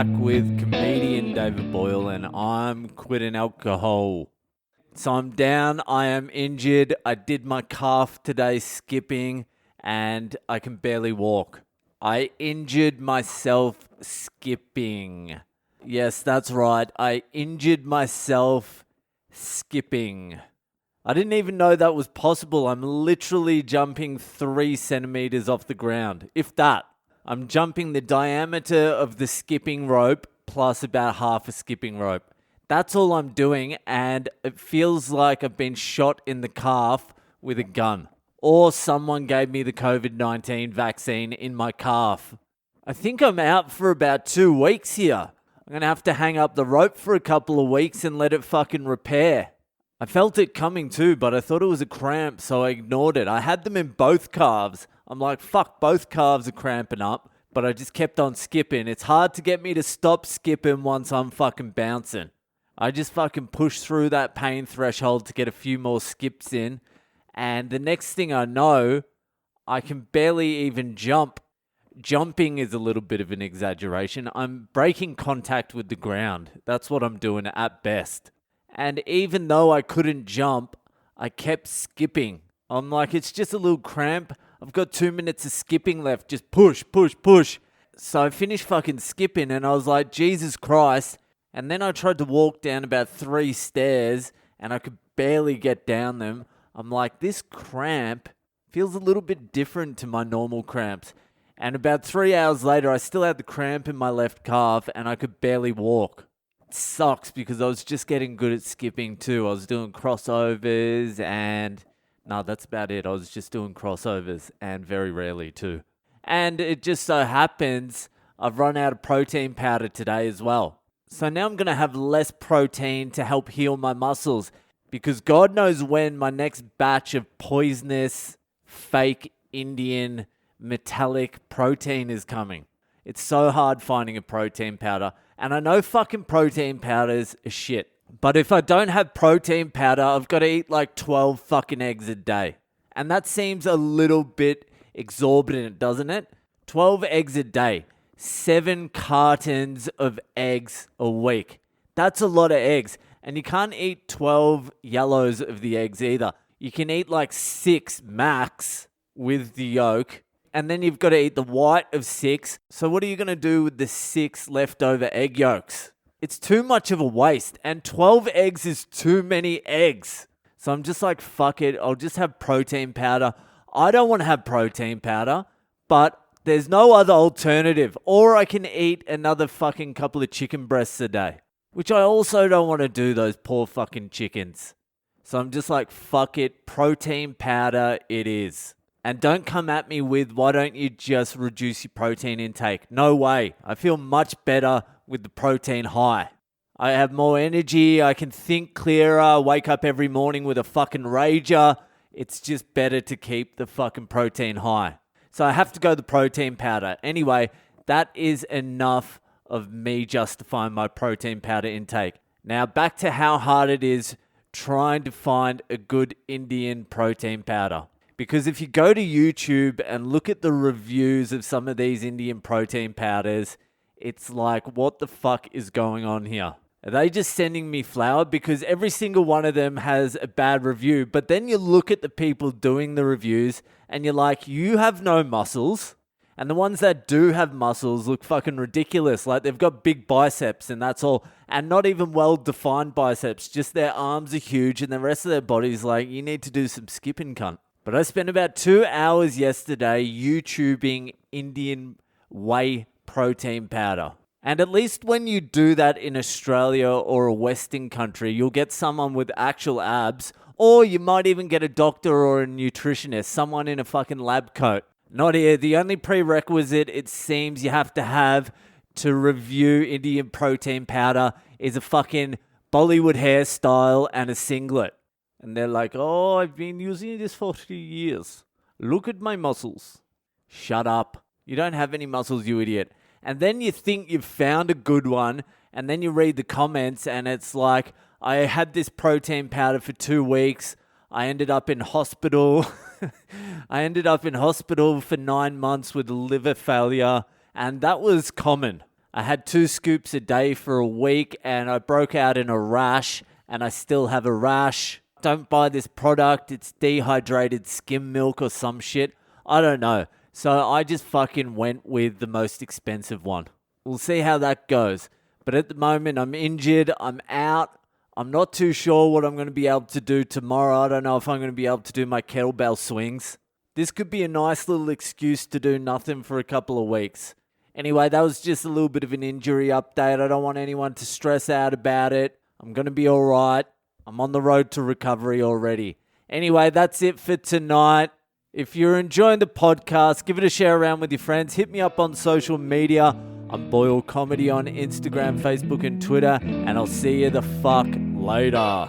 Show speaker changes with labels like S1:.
S1: back with comedian David Boyle, and I'm quitting alcohol. So I'm down, I am injured, I did my calf today skipping, and I can barely walk. I injured myself skipping. Yes, that's right, I injured myself skipping. I didn't even know that was possible. I'm literally jumping 3 centimeters off the ground, if that. I'm jumping the diameter of the skipping rope plus about half a skipping rope. That's all I'm doing, and it feels like I've been shot in the calf with a gun. Or someone gave me the COVID-19 vaccine in my calf. I think I'm out for about 2 weeks here. I'm going to have to hang up the rope for a couple of weeks and let it fucking repair. I felt it coming too, but I thought it was a cramp, so I ignored it. I had them in both calves. I'm like, fuck, both calves are cramping up, but I just kept on skipping. It's hard to get me to stop skipping once I'm fucking bouncing. I just fucking push through that pain threshold to get a few more skips in, and the next thing I know, I can barely even jump. Jumping is a little bit of an exaggeration. I'm breaking contact with the ground. That's what I'm doing at best. And even though I couldn't jump, I kept skipping. I'm like, it's just a little cramp. I've got 2 minutes of skipping left. Just push, push, push. So I finished fucking skipping and I was like, Jesus Christ. And then I tried to walk down about 3 stairs and I could barely get down them. I'm like, this cramp feels a little bit different to my normal cramps. And about 3 hours later, I still had the cramp in my left calf and I could barely walk. Sucks because I was just getting good at skipping too. I was doing crossovers and no, that's about it. I was just doing crossovers and very rarely too. And it just so happens I've run out of protein powder today as well. So now I'm going to have less protein to help heal my muscles because God knows when my next batch of poisonous, fake Indian, metallic protein is coming. It's so hard finding a protein powder. And I know fucking protein powders are shit. But if I don't have protein powder, I've got to eat like 12 fucking eggs a day. And that seems a little bit exorbitant, doesn't it? 12 eggs a day. 7 cartons of eggs a week. That's a lot of eggs. And you can't eat 12 yellows of the eggs either. You can eat like 6 max with the yolk. And then you've got to eat the white of 6. So what are you going to do with the 6 leftover egg yolks? It's too much of a waste. And 12 eggs is too many eggs. So I'm just like, fuck it. I'll just have protein powder. I don't want to have protein powder, but there's no other alternative. Or I can eat another fucking couple of chicken breasts a day, which I also don't want to do, those poor fucking chickens. So I'm just like, fuck it. Protein powder it is. And don't come at me with, why don't you just reduce your protein intake? No way. I feel much better with the protein high. I have more energy. I can think clearer. Wake up every morning with a fucking rager. It's just better to keep the fucking protein high. So I have to go the protein powder. Anyway, that is enough of me justifying my protein powder intake. Now back to how hard it is trying to find a good Indian protein powder. Because if you go to YouTube and look at the reviews of some of these Indian protein powders, it's like, what the fuck is going on here? Are they just sending me flour? Because every single one of them has a bad review. But then you look at the people doing the reviews and you're like, you have no muscles. And the ones that do have muscles look fucking ridiculous. Like they've got big biceps and that's all. And not even well-defined biceps. Just their arms are huge and the rest of their body's like, you need to do some skipping, cunt. But I spent about 2 hours yesterday YouTubing Indian whey protein powder. And at least when you do that in Australia or a Western country, you'll get someone with actual abs, or you might even get a doctor or a nutritionist, someone in a fucking lab coat. Not here. The only prerequisite it seems you have to have to review Indian protein powder is a fucking Bollywood hairstyle and a singlet. And they're like, oh, I've been using this for 3 years. Look at my muscles. Shut up. You don't have any muscles, you idiot. And then you think you've found a good one, and then you read the comments, and it's like, I had this protein powder for 2 weeks. I ended up in hospital. I ended up in hospital for 9 months with liver failure, and that was common. I had 2 scoops a day for a week and I broke out in a rash, and I still have a rash. Don't buy this product. It's dehydrated skim milk or some shit. I don't know. So I just fucking went with the most expensive one. We'll see how that goes. But at the moment, I'm injured. I'm out. I'm not too sure what I'm going to be able to do tomorrow. I don't know if I'm going to be able to do my kettlebell swings. This could be a nice little excuse to do nothing for a couple of weeks. Anyway, that was just a little bit of an injury update. I don't want anyone to stress out about it. I'm going to be all right. I'm on the road to recovery already. Anyway, that's it for tonight. If you're enjoying the podcast, give it a share around with your friends. Hit me up on social media. I'm Boyle Comedy on Instagram, Facebook, and Twitter. And I'll see you the fuck later.